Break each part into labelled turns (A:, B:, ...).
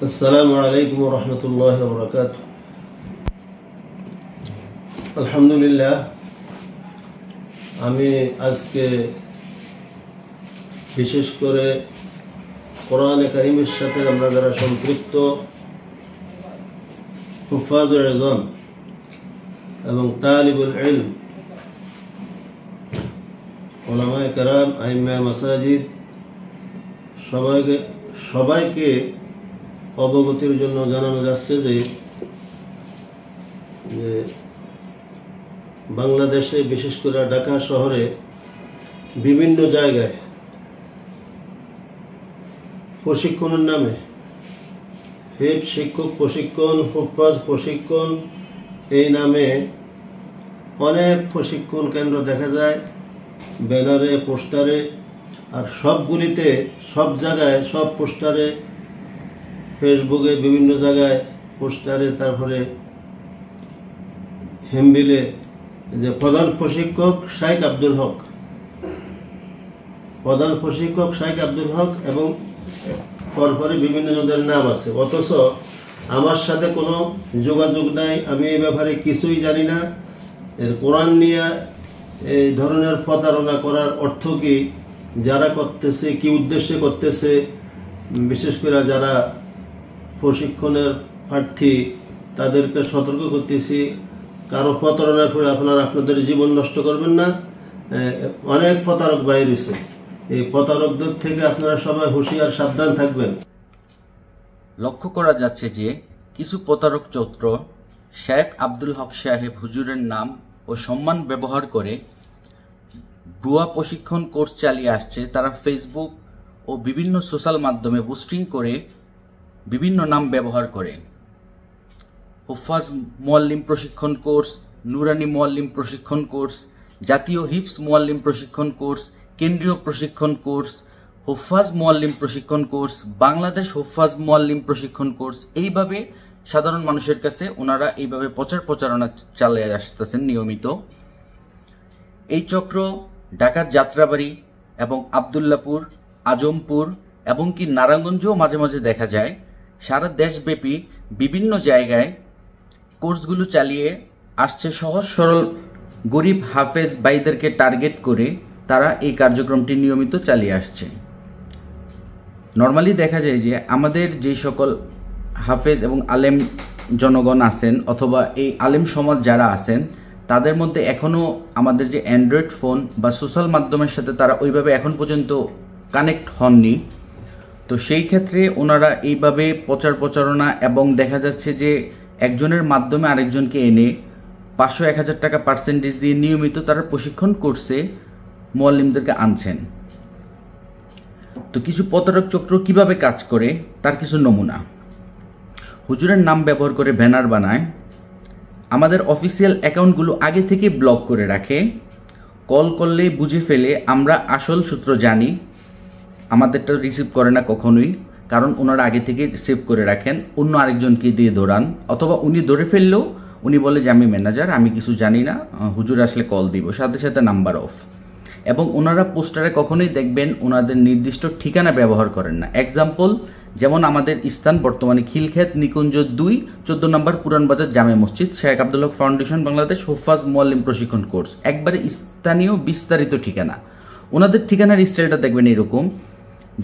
A: আসসালামু আলাইকুম ওয়া রাহমাতুল্লাহি ওয়া বারাকাতুহু। আলহামদুলিল্লাহ, আমি আজকে বিশেষ করে কোরআনে কারিমের সাথে আমরা যারা সম্পৃক্ত হুফাজুল আযম এবং তালিবুল ইলম, উলামায়ে কেরাম, আইম্মায়ে মাসাজিদ সবাইকে অবগতির জন্য জানানো যাচ্ছে যে বাংলাদেশে বিশেষ করে ঢাকা শহরে বিভিন্ন জায়গায় প্রশিক্ষণের নামে হিফজ শিক্ষক প্রশিক্ষণ, হুফাজ প্রশিক্ষণ, এই নামে অনেক প্রশিক্ষণ কেন্দ্র দেখা যায় ব্যানারে, পোস্টারে, আর সবগুলিতে সব জায়গায় সব পোস্টারে, ফেসবুকে বিভিন্ন জায়গায় পোস্টারে, তারপরে হেমবিলে যে প্রধান প্রশিক্ষক শাইখ আব্দুল হক, প্রধান প্রশিক্ষক শাইখ আব্দুল হক এবং পরপরে বিভিন্ন জনের নাম আছে, অথচ আমার সাথে কোনো যোগাযোগ নাই। আমি এই ব্যাপারে কিছুই জানি না। এর কোরআন নিয়ে এই ধরনের প্রতারণা করার অর্থ কি, যারা করতেছে কি উদ্দেশ্যে করতেছে, বিশেষ করে যারা প্রশিক্ষণের প্রার্থী তাদেরকে সতর্ক করতেছি, কারো প্রতারণা করে আপনাদের জীবন নষ্ট করবেন না। অনেক প্রতারক বাইরে রয়েছে, এই প্রতারকদের থেকে আপনারা সবাই হুঁশিয়ার, সাবধান থাকবেন।
B: লক্ষ্য করা যাচ্ছে যে কিছু প্রতারক চক্র শেখ আব্দুল হক সাহেব হুজুরের নাম ও সম্মান ব্যবহার করে ভুয়া প্রশিক্ষণ কোর্স চালিয়ে আসছে। তারা ফেসবুক ও বিভিন্ন সোশ্যাল মাধ্যমে বুস্টিং করে বিভিন্ন নাম ব্যবহার করে হুফাজ মুআল্লিম প্রশিক্ষণ কোর্স, নুরানি মুআল্লিম প্রশিক্ষণ কোর্স, জাতীয় হিফজ মুআল্লিম প্রশিক্ষণ কোর্স, কেন্দ্রীয় প্রশিক্ষণ কোর্স, হুফাজ মুআল্লিম প্রশিক্ষণ কোর্স, বাংলাদেশ হুফাজ মুআল্লিম প্রশিক্ষণ কোর্স। এইভাবে সাধারণ মানুষের কাছে ওনারা এইভাবে প্রচারণা চালিয়ে আসতেছেন নিয়মিত। এই চক্র ঢাকার যাত্রাবাড়ি এবং আবদুল্লাপুর, আজমপুর এবং কি নারায়ণগঞ্জেও মাঝে মাঝে দেখা যায়। সারা দেশব্যাপী বিভিন্ন জায়গায় কোর্সগুলো চালিয়ে আসছে। সহজ সরল গরিব হাফেজ ভাইদেরকে টার্গেট করে তারা এই কার্যক্রমটি নিয়মিত চালিয়ে আসছে। নর্মালি দেখা যায় যে আমাদের যে সকল হাফেজ এবং আলেম জনগণ আছেন অথবা এই আলেম সমাজ যারা আছেন, তাদের মধ্যে এখনও আমাদের যে অ্যান্ড্রয়েড ফোন বা সোশ্যাল মাধ্যমের সাথে তারা ওইভাবে এখন পর্যন্ত কানেক্ট হননি। তো সেই ক্ষেত্রে ওনারা এইভাবে প্রচারণা এবং দেখা যাচ্ছে যে একজনের মাধ্যমে আরেকজনকে এনে 500-1000 টাকা পার্সেন্টেজ দিয়ে নিয়মিত তারা প্রশিক্ষণ কোর্সে মুআল্লিমদেরকে আনছেন। তো কিছু প্রতারক চক্র কিভাবে কাজ করে তার কিছু নমুনা। হুজুরের নাম ব্যবহার করে ব্যানার বানায়, আমাদের অফিসিয়াল অ্যাকাউন্টগুলো আগে থেকে ব্লক করে রাখে, কল করলেই বুঝে ফেলে আমরা আসল সূত্র জানি, আমাদেরটা রিসিভ করে না কখনোই, কারণ ওনারা আগে থেকে সেভ করে রাখেন, অন্য আরেকজনকে দিয়ে দৌড়ান, অথবা উনি ধরে ফেললেও উনি বলে যে আমি ম্যানেজার, আমি কিছু জানি না, হুজুর আসলে কল দিব, সাথে সাথে নাম্বার অফ। এবং ওনারা পোস্টারে কখনোই দেখবেন ওনাদের নির্দিষ্ট ঠিকানা ব্যবহার করেন না। এক্সাম্পল, যেমন আমাদের স্থান বর্তমানে খিলক্ষেত নিকুঞ্জ 2, 14 নম্বর পুরানবাজার জামে মসজিদ, শেখ আব্দুল হক ফাউন্ডেশন, বাংলাদেশ হুফাজ মুআল্লিম প্রশিক্ষণ কোর্স। একবারে স্থানীয় বিস্তারিত ঠিকানা। ওনাদের ঠিকানার স্টাইলটা দেখবেন এরকম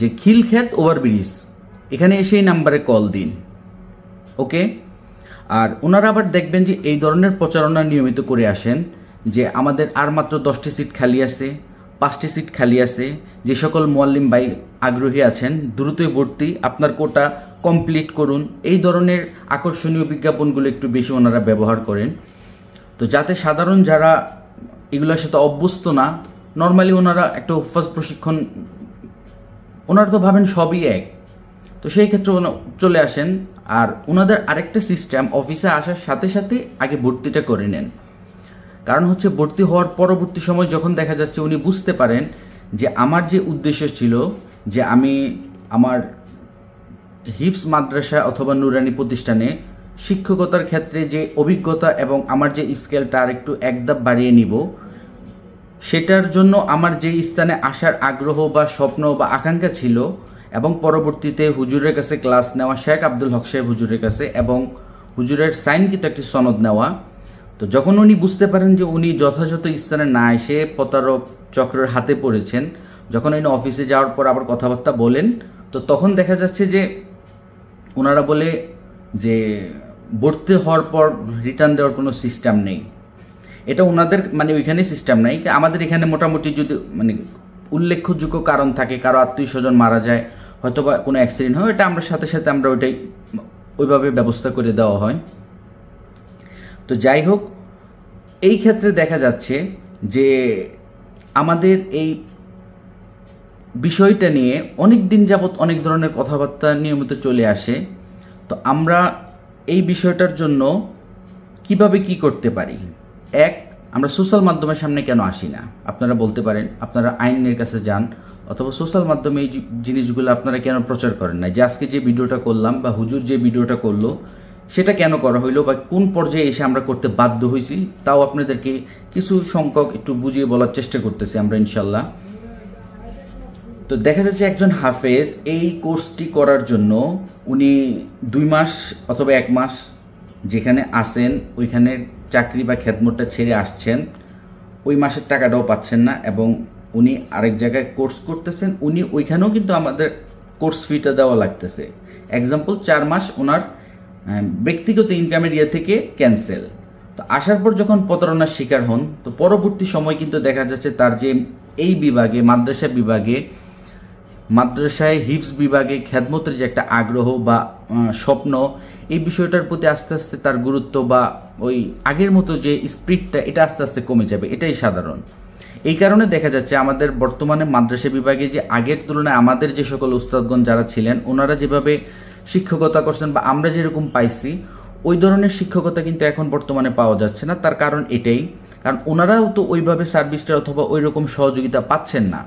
B: যে খিলক্ষেত ওভারব্রিজ, এখানে এসেই নাম্বারে কল দিন, ওকে। আর ওনারা আবার দেখবেন যে এই ধরনের প্রচারণা নিয়মিত করে আসেন যে আমাদের আর মাত্র 10টি সিট খালি আছে, 5টি সিট খালি আছে, যে সকল মুআল্লিম ভাই আগ্রহী আছেন দ্রুতই ভর্তি, আপনার কোটা কমপ্লিট করুন। এই ধরনের আকর্ষণীয় বিজ্ঞাপনগুলো একটু বেশি ওনারা ব্যবহার করেন। তো যাতে সাধারণ যারা এগুলোর সাথে অভ্যস্ত না, নর্মালি ওনারা একটা হুফাজ প্রশিক্ষণ, ওনারা তো ভাবেন সবই এক, তো সেই ক্ষেত্রে চলে আসেন। আর ওনাদের আরেকটা সিস্টেম, অফিসে আসার সাথে সাথে আগে ভর্তিটা করে নেন। কারণ হচ্ছে ভর্তি হওয়ার পরবর্তী সময় যখন দেখা যাচ্ছে উনি বুঝতে পারেন যে আমার যে উদ্দেশ্য ছিল যে আমি আমার হিফজ মাদ্রাসা অথবা নুরানি প্রতিষ্ঠানে শিক্ষকতার ক্ষেত্রে যে অভিজ্ঞতা এবং আমার যে স্কেলটা আর একটু একধাপ বাড়িয়ে নিব, সেটার জন্য আমার যে স্থানে আসার আগ্রহ বা স্বপ্ন বা আকাঙ্ক্ষা ছিল, এবং পরবর্তীতে হুজুরের কাছে ক্লাস নেওয়া, শেখ আব্দুল হক সাহেব হুজুরের কাছে, এবং হুজুরের সাইনকৃত একটি সনদ নেওয়া। তো যখন উনি বুঝতে পারেন যে উনি যথাযথ স্থানে না এসে প্রতারক চক্রের হাতে পড়েছেন, যখন উনি অফিসে যাওয়ার পর আবার কথাবার্তা বলেন, তো তখন দেখা যাচ্ছে যে ওনারা বলে যে ভর্তি হওয়ার পর রিটার্ন দেওয়ার কোনো সিস্টেম নেই। এটা ওনাদের মানে ওইখানে সিস্টেম নাই। আমাদের এখানে মোটামুটি যদি মানে উল্লেখযোগ্য কারণ থাকে, কারো আত্মীয় স্বজন মারা যায়, হয়তো বা কোনো অ্যাক্সিডেন্ট হয়, এটা আমরা সাথে সাথে আমরা ওইটাই ওইভাবে ব্যবস্থা করে দেওয়া হয়। তো যাই হোক, এই ক্ষেত্রে দেখা যাচ্ছে যে আমাদের এই বিষয়টা নিয়ে অনেক দিন যাবৎ অনেক ধরনের কথাবার্তা নিয়মিত চলে আসে। তো আমরা এই বিষয়টার জন্য কিভাবে কি করতে পারি? এক, আমরা সোশ্যাল মাধ্যমের সামনে কেন আসি না? আপনারা বলতে পারেন আপনারা আইনের কাছে যান, অথবা সোশ্যাল মাধ্যমে এই জিনিসগুলো আপনারা কেন প্রচার করেন না? যে আজকে যে ভিডিওটা করলাম বা হুজুর যে ভিডিওটা করলো সেটা কেন করা হইলো, বা কোন পর্যায়ে এসে আমরা করতে বাধ্য হয়েছি, তাও আপনাদেরকে কিছু সংখ্যক একটু বুঝিয়ে বলার চেষ্টা করতেছি আমরা ইনশাল্লাহ। তো দেখা যাচ্ছে একজন হাফেজ এই কোর্সটি করার জন্য উনি 2 মাস অথবা 1 মাস যেখানে আসেন ওইখানে চাকরি বা খেদমতটা ছেড়ে আসছেন, ওই মাসের টাকাটাও পাচ্ছেন না, এবং উনি আরেক জায়গায় কোর্স করতেছেন, উনি ওইখানেও কিন্তু আমাদের কোর্স ফিটা দেওয়া লাগতেছে। এক্সাম্পল 4 মাস ওনার ব্যক্তিগত ইনকামের ইয়ে থেকে ক্যান্সেল। তো আসার পর যখন প্রতারণার শিকার হন, তো পরবর্তী সময় কিন্তু দেখা যাচ্ছে তার যে এই বিভাগে মাদ্রাসা বিভাগে মাদ্রাসায় হিফজ বিভাগে খেদমতের যে একটা আগ্রহ বা স্বপ্ন, এই বিষয়টার প্রতি আস্তে আস্তে তার গুরুত্ব বা ওই আগের মতো যে স্পিরিটটা এটা আস্তে আস্তে কমে যাবে, এটাই সাধারণ। এই কারণে দেখা যাচ্ছে আমাদের বর্তমানে মাদ্রাসা বিভাগে যে আগের তুলনায় আমাদের যে সকল উস্তাদগণ যারা ছিলেন ওনারা যেভাবে শিক্ষকতা করছেন বা আমরা যেরকম পাইছি ওই ধরনের শিক্ষকতা কিন্তু এখন বর্তমানে পাওয়া যাচ্ছে না। তার কারণ এটাই, কারণ ওনারাও তো ওইভাবে সার্ভিসটা অথবা ওই রকম সহযোগিতা পাচ্ছেন না।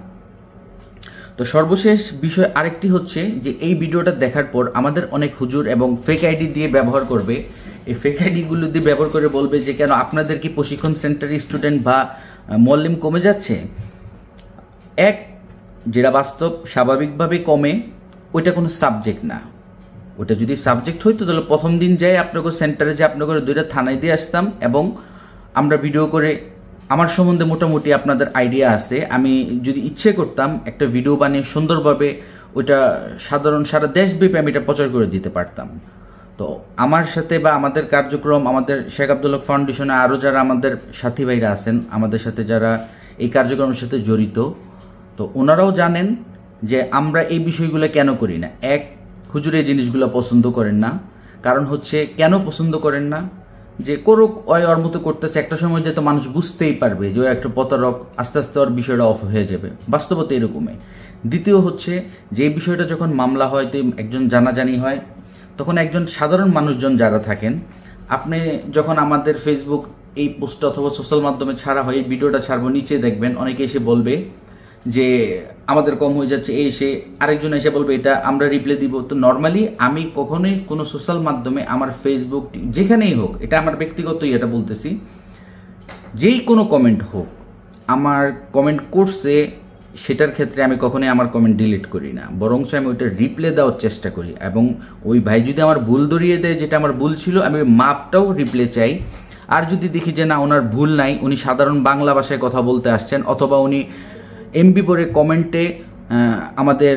B: তো সর্বশেষ বিষয় আরেকটি হচ্ছে যে এই ভিডিওটা দেখার পর আমাদের অনেক হুজুর এবং ফেক আইডি দিয়ে ব্যবহার করবে, এই ফেক আইডিগুলো দিয়ে ব্যবহার করে বলবে যে কেন আপনাদের কি প্রশিক্ষণ সেন্টারের স্টুডেন্ট বা মুআল্লিম কমে যাচ্ছে? এক, যেটা বাস্তব স্বাভাবিকভাবে কমে, ওইটা কোনো সাবজেক্ট না। ওটা যদি সাবজেক্ট হইতো তাহলে প্রথম দিন যাই আপনাকে সেন্টারে যে আপনাকে 2টা থানায় দিয়ে আসতাম এবং আমরা ভিডিও করে, আমার সম্বন্ধে মোটামুটি আপনাদের আইডিয়া আছে, আমি যদি ইচ্ছে করতাম একটা ভিডিও বানিয়ে সুন্দরভাবে ওইটা সাধারণ সারা দেশব্যাপী আমি এটা প্রচার করে দিতে পারতাম। তো আমার সাথে বা আমাদের কার্যক্রম, আমাদের শেখ আব্দুল হক ফাউন্ডেশনে আরও যারা আমাদের সাথী ভাইরা আছেন আমাদের সাথে যারা এই কার্যক্রমের সাথে জড়িত, তো ওনারাও জানেন যে আমরা এই বিষয়গুলো কেন করি না। এক, হুজুর এই জিনিসগুলো পছন্দ করেন না। কারণ হচ্ছে কেন পছন্দ করেন না, যে করুক ওর মতো করতেছে, একটা সময় যেহেতু মানুষ বুঝতেই পারবে যে ও একটা প্রতারক, আস্তে আস্তে ওর বিষয়টা অফ হয়ে যাবে, বাস্তবতা এরকমই। দ্বিতীয় হচ্ছে যে এই বিষয়টা যখন মামলা হয় তো একজন জানাজানি হয়, তখন একজন সাধারণ মানুষজন যারা থাকেন, আপনি যখন আমাদের ফেসবুক এই পোস্ট অথবা সোশ্যাল মাধ্যমে ছাড়া হয়, এই ভিডিওটা ছাড়বো, নিচে দেখবেন অনেকে এসে বলবে যে আমাদের কম হয়ে যাচ্ছে, এসে আরেকজন এসে বলবে এটা আমরা রিপ্লাই দিব। তো নর্মালি আমি কখনোই কোনো সোশ্যাল মাধ্যমে আমার ফেসবুক যেখানেই হোক, এটা আমার ব্যক্তিগত এটা বলতেছি, যেই কোনো কমেন্ট হোক, আমার কমেন্ট করছে সেটার ক্ষেত্রে আমি কখনোই আমার কমেন্ট ডিলিট করি না, বরঞ্চ আমি ওইটা রিপ্লাই দেওয়ার চেষ্টা করি। এবং ওই ভাই যদি আমার ভুল ধরিয়ে দেয় যেটা আমার ভুল ছিল, আমি ওই মাপটাও রিপ্লাই চাই। আর যদি দেখি যে না ওনার ভুল নাই, উনি সাধারণ বাংলা ভাষায় কথা বলতে আসছেন, অথবা উনি এমবি পরে কমেন্টে আমাদের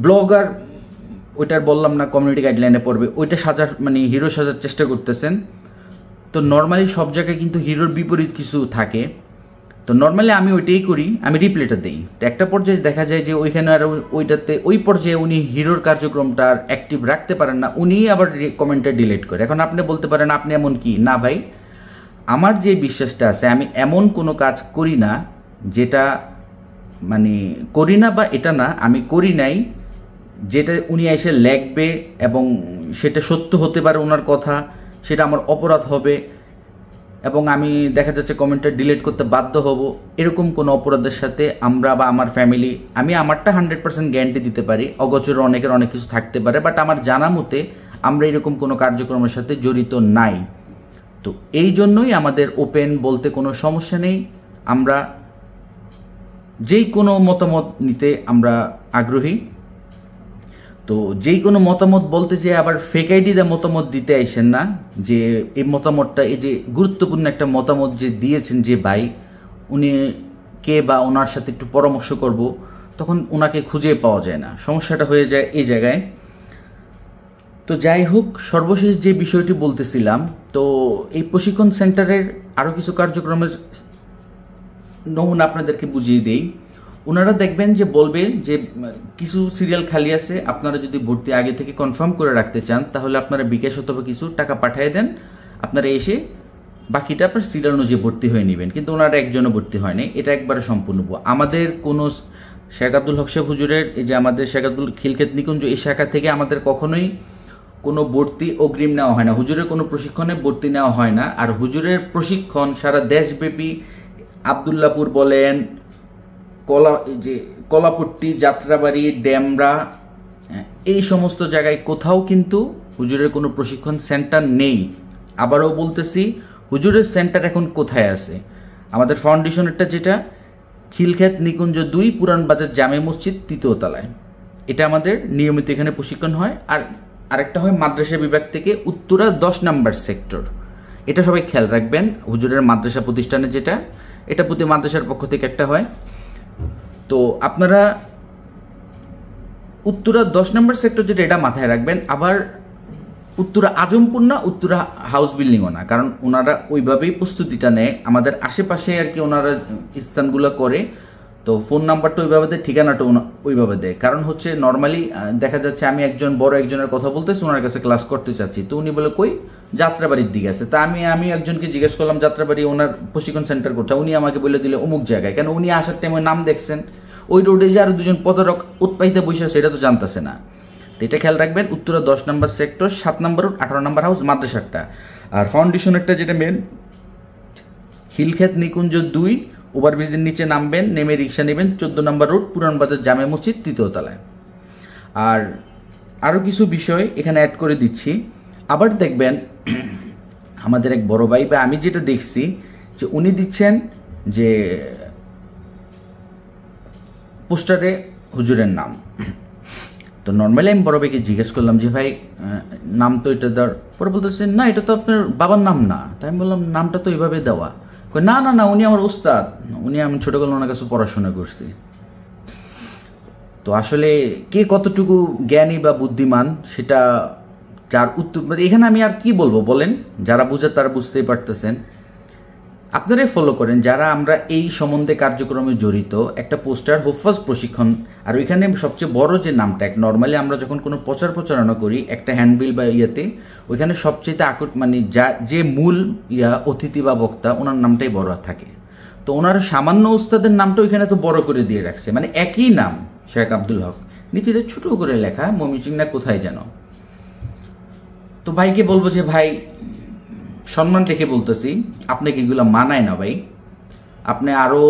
B: ব্লগার, ওইটার বললাম না কমিউনিটি গাইডলাইনে পড়বে, ওইটা সাজার মানে হিরো সাজার চেষ্টা করতেছেন, তো নর্মালি সব জায়গায় কিন্তু হিরোর বিপরীত কিছু থাকে। তো নর্মালি আমি ওইটাই করি, আমি রিপ্লাইটা দিই। তো একটা পর্যায়ে দেখা যায় যে ওইখানে আর ওইটাতে ওই পর্যায়ে উনি হিরোর কার্যক্রমটা আর অ্যাক্টিভ রাখতে পারেন না, উনি আবার কমেন্টটা ডিলিট করে। এখন আপনি বলতে পারেন আপনি এমন কি? না ভাই, আমার যে বিশ্বাসটা আছে, আমি এমন কোনো কাজ করি না যেটা মানে করি না, বা এটা না আমি করি নাই যেটা উনি এসে লেখবে এবং সেটা সত্য হতে পারে ওনার কথা, সেটা আমার অপরাধ হবে এবং আমি দেখা যাচ্ছে কমেন্টটা ডিলিট করতে বাধ্য হব, এরকম কোনো অপরাধের সাথে আমরা বা আমার ফ্যামিলি, আমি আমারটা 100% গ্যারান্টি দিতে পারি, অগোচরে অনেকের অনেক কিছু থাকতে পারে, বাট আমার জানা মতে আমরা এরকম কোনো কার্যক্রমের সাথে জড়িত নাই। তো এই জন্যই আমাদের ওপেন বলতে কোনো সমস্যা নেই, আমরা যেই কোনো মতামত নিতে আমরা আগ্রহী। তো যেই কোনো মতামত বলতে যে আবার ফেক আইডি দিয়ে মতামত দিতে আইসেন না, যে এই মতামতটা, এই যে গুরুত্বপূর্ণ একটা মতামত যে দিয়েছেন যে ভাই, উনি কে বা ওনার সাথে একটু পরামর্শ করব, তখন ওনাকে খুঁজে পাওয়া যায় না, সমস্যাটা হয়ে যায় এই জায়গায়। তো যাই হোক, সর্বশেষ যে বিষয়টি বলতেছিলাম, তো এই প্রশিক্ষণ সেন্টারের আরও কিছু কার্যক্রমের নমুনা আপনাদেরকে বুঝিয়ে দেই। ওনারা দেখবেন যে বলবে যে কিছু সিরিয়াল খালি আছে, আপনারা যদি ভর্তি আগে থেকে কনফার্ম করে রাখতে চান তাহলে আপনারা বিকাশ অথবা কিছু টাকা পাঠিয়ে দেন, আপনারা এসে বাকিটা আপনার সিরিয়াল অনুযায়ী ভর্তি হয়ে নেবেন। কিন্তু ওনারা একজনও ভর্তি হয়নি, এটা একবারে সম্পূর্ণ। আমাদের কোনো শেখ আব্দুল হক সাহেব হুজুরের, এই যে আমাদের শেখ আব্দুল খিলক্ষেত নিকুঞ্জ, এই শাখা থেকে আমাদের কখনোই কোনো ভর্তি অগ্রিম নেওয়া হয় না, হুজুরের কোনো প্রশিক্ষণে ভর্তি নেওয়া হয় না। আর হুজুরের প্রশিক্ষণ সারা দেশব্যাপী, আবদুল্লাপুর বলেন, কলাপট্টি, যাত্রাবাড়ি, ডেমরা, এই সমস্ত জায়গায় কোথাও কিন্তু হুজুরের কোনো প্রশিক্ষণ সেন্টার নেই। আবারও বলতেছি, হুজুরের সেন্টার এখন কোথায় আছে? আমাদের ফাউন্ডেশনেরটা যেটা খিলক্ষেত নিকুঞ্জ 2, পুরান বাজার জামে মসজিদ 3য় তলায়, এটা আমাদের নিয়মিত এখানে প্রশিক্ষণ হয়। আর আরেকটা হয় মাদ্রাসা বিভাগ থেকে উত্তরা 10 নম্বর সেক্টর, এটা সবাই খেয়াল রাখবেন। হুজুরের মাদ্রাসা প্রতিষ্ঠানে যেটা, এটা প্রতি মাদ্রাসার পক্ষ থেকে একটা হয়। তো আপনারা উত্তরা 10 নম্বর সেক্টর যেটা, এটা মাথায় রাখবেন। আবার উত্তরা আজমপুর না, উত্তরা হাউস বিল্ডিংও না, কারণ ওনারা ওইভাবেই প্রস্তুতিটা নেয়, আমাদের আশেপাশে আর কি ওনারা স্থানগুলো করে। তো ফোন নাম্বারটা ওইভাবে দেয়, ঠিকানাটা ওইভাবে দেয়। কারণ হচ্ছে নর্মালি দেখা যাচ্ছে আমি একজনের কথা বলতেছি, ওনার কাছে ক্লাস করতে চাচ্ছি, তো উনি বলে কই যাত্রাবাড়ির দিকে আছে। তা আমি একজনকে জিজ্ঞেস করলাম যাত্রাবাড়ি ওনার প্রশিক্ষণ সেন্টার কোথায়, উনি আমাকে বলে দিলে অমুক জায়গায়। কেন, উনি আসার টাইমে নাম দেখছেন, ওই রোডে যে আরো দুজন প্রতারক উৎপাইতে বসে সেটা তো জানতেছে না। তো এটা খেয়াল রাখবেন, উত্তরা 10 নম্বর সেক্টর, 7 নম্বর রোড, 18 নম্বর হাউস, মাদ্রাসারটা। আর ফাউন্ডেশনেরটা যেটা মেন, খিলক্ষেত নিকুঞ্জ 2, ওভারব্রিজের নিচে নামবেন, নেমে রিক্সা নেবেন, 14 নম্বর রোড, পুরান বাজার জামে মসজিদ 3য় তলায়। আর আরও কিছু বিষয় এখানে অ্যাড করে দিচ্ছি। আবার দেখবেন আমাদের এক বড় ভাই, বা আমি যেটা দেখছি যে উনি দিচ্ছেন যে পোস্টারে হুজুরের নাম। তো নর্মালি আমি বড় ভাইকে জিজ্ঞেস করলাম যে ভাই নাম তো এটা দেওয়ার, পরে বলতেছেন না এটা তো আপনার বাবার নাম না। তাই আমি বললাম নামটা তো এইভাবে দেওয়া। না না না, উনি আমার উস্তাদ, আমি ছোটবেলা ওনার কাছে পড়াশোনা করছি। তো আসলে কে কতটুকু জ্ঞানী বা বুদ্ধিমান সেটা যার উত্তর, এখানে আমি আর কি বলবো বলেন, যারা বুঝে তারা বুঝতেই পারতেছেন। আপনারাই ফলো করেন যারা আমরা এই সম্বন্ধে কার্যক্রমে জড়িত, একটা পোস্টার হুফাজ প্রশিক্ষণ। আর ওইখানে সবচেয়ে বড় যে নামটা, নর্মালি আমরা যখন কোনো প্রচারণা করি একটা হ্যান্ডবিল বা ইয়েতে, ওইখানে সবচেয়ে মানে যে মূল অতিথি বা বক্তা, ওনার নামটাই বড় থাকে। তো ওনার সামান্য উস্তাদের নামটা ওইখানে তো বড় করে দিয়ে রাখছে, মানে একই নাম শেখ আব্দুল হক, নিচেদের ছোট করে লেখা মমিচিং না কোথায় যেন। তো ভাইকে বলবো যে ভাই সম্মান রেখে বলতেছি, আপনাকে এগুলো মানায় না ভাই, আপনি আরও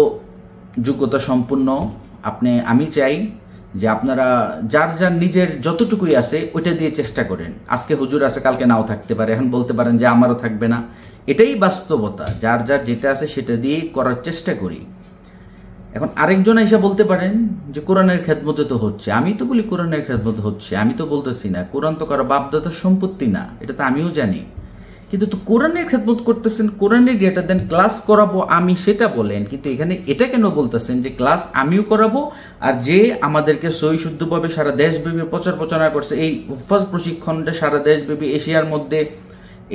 B: যোগ্যতা সম্পন্ন। আমি চাই যে আপনারা যার যার নিজের যতটুকুই আছে ওইটা দিয়ে চেষ্টা করেন। আজকে হুজুর আছে, কালকে নাও থাকতে পারে, এখন বলতে পারেন যে আমারও থাকবে না, এটাই বাস্তবতা। যার যার যেটা আছে সেটা দিয়ে করার চেষ্টা করি। এখন আরেকজন এসে বলতে পারেন যে কোরআনের খেদমতে তো হচ্ছে, আমি তো বলি কোরআনের খেদমতে হচ্ছে, আমি তো বলতেছি না কোরআন তো কারো বাপদাদার সম্পত্তি না, এটা তো আমিও জানি। কিন্তু তো কোরআনের খেদমত করতেছেন, কোরআনের ডেটা দেন, ক্লাস করাবো আমি সেটা বলেন, কিন্তু এখানে এটা কেন বলতেছেন যে ক্লাস আমিও করাবো, আর যে আমাদেরকে সহি শুদ্ধভাবে সারা দেশব্যাপী প্রচারণা করছে, এই হুফাজ প্রশিক্ষণটা সারা দেশব্যাপী এশিয়ার মধ্যে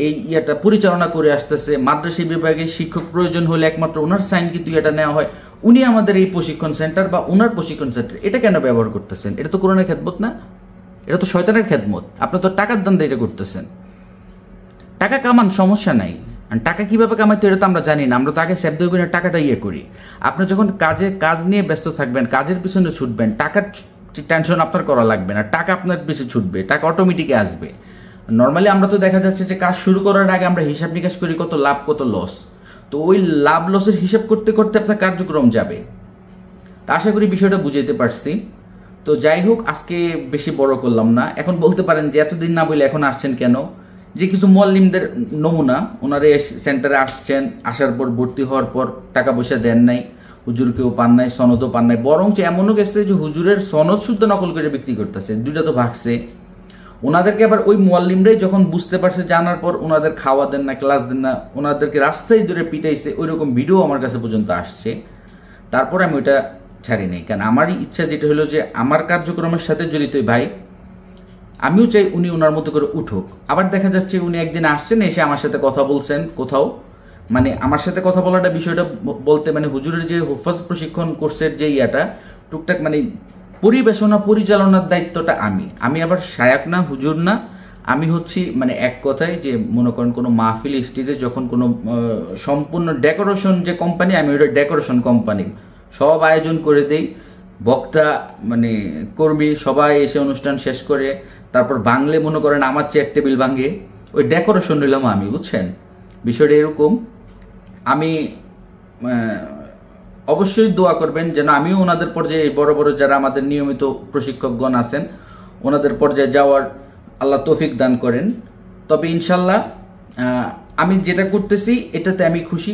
B: এই ইয়েটা পরিচালনা করে আসতেছে, মাদ্রাসা বিভাগে শিক্ষক প্রয়োজন হলে একমাত্র ওনার সাইন কিন্তু এটা নেওয়া হয়, উনি আমাদের এই প্রশিক্ষণ সেন্টার বা ওনার প্রশিক্ষণ সেন্টার, এটা কেন ব্যবহার করতেছেন? এটা তো কোরআনের খেদমত না, এটা তো শয়তানের খেদমত। আপনি তো টাকার দান দিয়ে এটা করতেছেন। টাকা কামান, সমস্যা নাই, টাকা কিভাবে কামাইতে এটা তো আমরা জানি না, আমরা তো আগে শব্দ করে টাকাটা করি। আপনি যখন কাজ নিয়ে ব্যস্ত থাকবেন, কাজের পিছনে ছুটবেন, টাকার টেনশন আপনার করা লাগবে না, টাকা আপনার পিছনে ছুটবে, টাকা অটোমেটিক আসবে। নর্মালি আমরা তো দেখা যাচ্ছে যে কাজ শুরু করার আগে আমরা হিসাব নিকাশ করি কত লাভ কত লস, তো ওই লাভ লসের হিসাব করতে করতে আপনার কার্যক্রম যাবে। তা আশা করি বিষয়টা বুঝাইতে পারছি। তো যাই হোক, আজকে বেশি বড় করলাম না। এখন বলতে পারেন যে এতদিন না বলে এখন আসছেন কেন, যে কিছু মুআল্লিমদের নমুনা, ওনারা সেন্টারে আসছেন, আসার পর ভর্তি হওয়ার পর টাকা পয়সা দেন নাই, হুজুর কেউ পান নাই, সনদও পান নাই, বরঞ্চ এমনও গেছে যে হুজুরের সনদ শুদ্ধ নকল করে বিক্রি করতেছে। দুইটা তো ভাগছে। ওনাদেরকে আবার ওই মুয়াল্লিমরাই যখন বুঝতে পারছে, জানার পর ওনাদের খাওয়া দেন না, ক্লাস দেন না, ওনাদেরকে রাস্তায় ধরে পিটাইছে, ওই রকম ভিডিও আমার কাছে পর্যন্ত আসছে। তারপর আমি ওইটা ছাড়ি নাই, কারণ আমারই ইচ্ছা যেটা হলো যে আমার কার্যক্রমের সাথে জড়িত ভাই, আমিও চাই উনি ওনার মতো করে উঠুক। আবার দেখা যাচ্ছে উনি একদিন আসছেন, এসে আমার সাথে কথা বলছেন কোথাও, মানে আমার সাথে কথা বলাটা বিষয়টা বলতে মানে হুজুরের যে হুফাজ প্রশিক্ষণ কোর্সের যে ইয়াটা টুকটাক মানে পরিবেশনা পরিচালনার দায়িত্বটা আমি আবার শায়াক না, হুজুর না, আমি হচ্ছি মানে এক কথায় যে মনে করেন কোনো মাহফিল স্টেজে যখন কোনো সম্পূর্ণ ডেকোরেশন যে কোম্পানি, আমি ওটা ডেকোরেশন কোম্পানি, সব আয়োজন করে দেই, বক্তা মানে কর্মী সবাই এসে অনুষ্ঠান শেষ করে তারপর বাংলে মনে করেন আমার চেয়ার টেবিল ভাঙে, ওই ডেকোরেশন নিলাম আমি, বুঝছেন বিষয়টা এরকম। আমি অবশ্যই দোয়া করবেন যেন আমিও ওনাদের পর্যায়ে, বড় বড় যারা আমাদের নিয়মিত প্রশিক্ষকগণ আছেন ওনাদের পর্যায়ে যাওয়ার আল্লাহ তৌফিক দান করেন। তবে ইনশাল্লাহ আমি যেটা করতেছি এটাতে আমি খুশি।